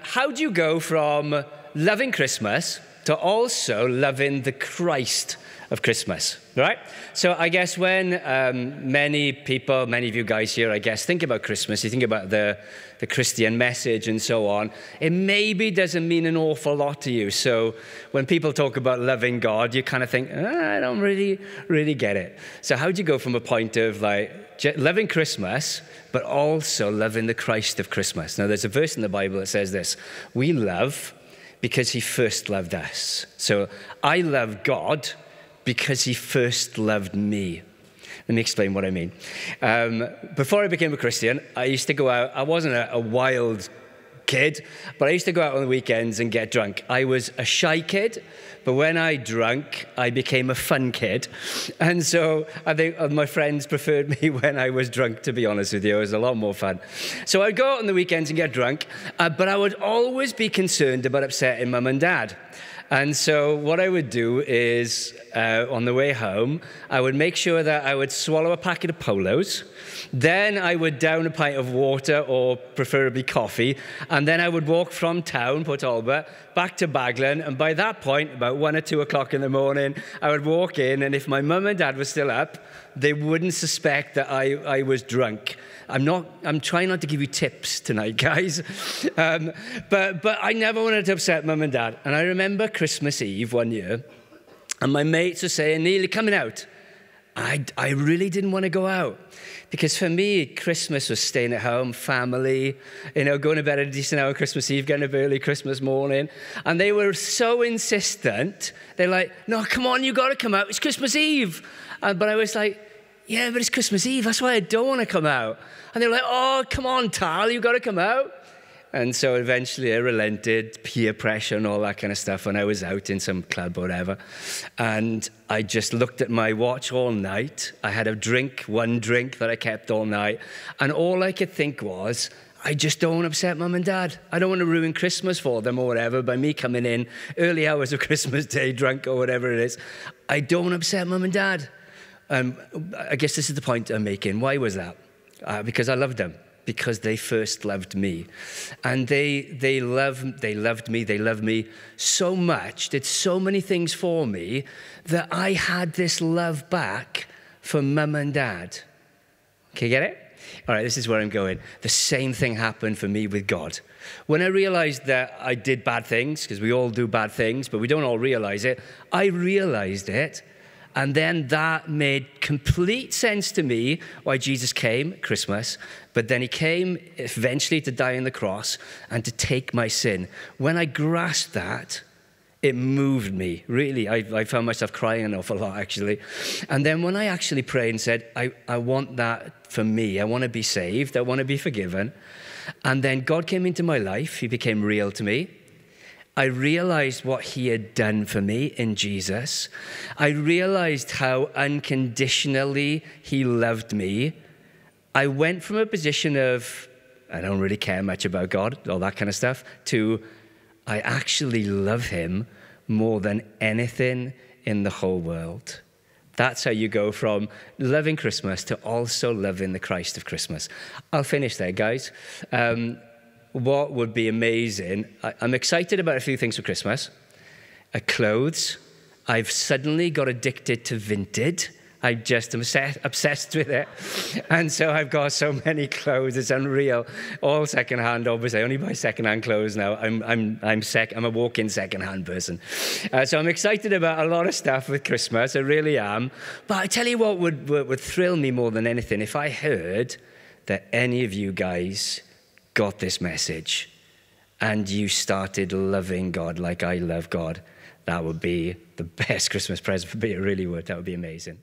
How do you go from loving Christmas to also loving the Christ of Christmas, right? So I guess when many of you guys here, I guess, think about Christmas, you think about the Christian message and so on, it maybe doesn't mean an awful lot to you. So when people talk about loving God, you kind of think, I don't really get it. So how do you go from a point of like loving Christmas, but also loving the Christ of Christmas? Now, there's a verse in the Bible that says this: we love because he first loved us. So I love God because he first loved me. Let me explain what I mean. Before I became a Christian, I used to go out. I wasn't a wild kid, but I used to go out on the weekends and get drunk. I was a shy kid, but when I drank, I became a fun kid. And so I think my friends preferred me when I was drunk, to be honest with you. It was a lot more fun. So I'd go out on the weekends and get drunk, but I would always be concerned about upsetting mum and dad. And so what I would do is, on the way home, I would make sure that I would swallow a packet of Polos. Then I would down a pint of water, or preferably coffee. And then I would walk from town, Port Talbot, back to Baglan. And by that point, about 1 or 2 o'clock in the morning, I would walk in. And if my mum and dad were still up, they wouldn't suspect that I was drunk. I'm trying not to give you tips tonight, guys. But I never wanted to upset mum and dad. And I remember Christmas Eve one year, and my mates were saying, Neil, you're coming out. I really didn't want to go out. Because for me, Christmas was staying at home, family, going to bed at a decent hour Christmas Eve, getting up early Christmas morning. And they were so insistent. They're like, no, come on, you got to come out. It's Christmas Eve. But I was like, yeah, but it's Christmas Eve. That's why I don't want to come out. And they were like, oh, come on, Tal, you got to come out. And so eventually I relented, peer pressure and all that kind of stuff, when I was out in some club or whatever. And I just looked at my watch all night. I had one drink that I kept all night. And all I could think was, I just don't want to upset mum and dad. I don't want to ruin Christmas for them or whatever by me coming in early hours of Christmas Day drunk or whatever it is. I don't want to upset mum and dad. I guess this is the point I'm making. Why was that? Because I loved them. Because they first loved me. And they loved me so much, did so many things for me, that I had this love back for mum and dad. Can you get it? All right, this is where I'm going. The same thing happened for me with God. When I realized that I did bad things, because we all do bad things, but we don't all realize it, I realized it. And then that made complete sense to me why Jesus came at Christmas. But then he came eventually to die on the cross and to take my sin. When I grasped that, it moved me, really. I found myself crying an awful lot, actually. And then when I actually prayed and said, I want that for me. I want to be saved. I want to be forgiven. And then God came into my life. He became real to me. I realized what he had done for me in Jesus. I realized how unconditionally he loved me. I went from a position of, I don't really care much about God, all that kind of stuff, to I actually love him more than anything in the whole world. That's how you go from loving Christmas to also loving the Christ of Christmas. I'll finish there, guys. What would be amazing, I'm excited about a few things for Christmas. Clothes. I've suddenly got addicted to Vinted. I just am obsessed with it. And so I've got so many clothes, it's unreal. All secondhand, obviously. I only buy secondhand clothes now. I'm a walk-in secondhand person. So I'm excited about a lot of stuff with Christmas, I really am. But I tell you what would thrill me more than anything, if I heard that any of you guys got this message and you started loving God like I love God. That would be the best Christmas present for me. It really would. That would be amazing.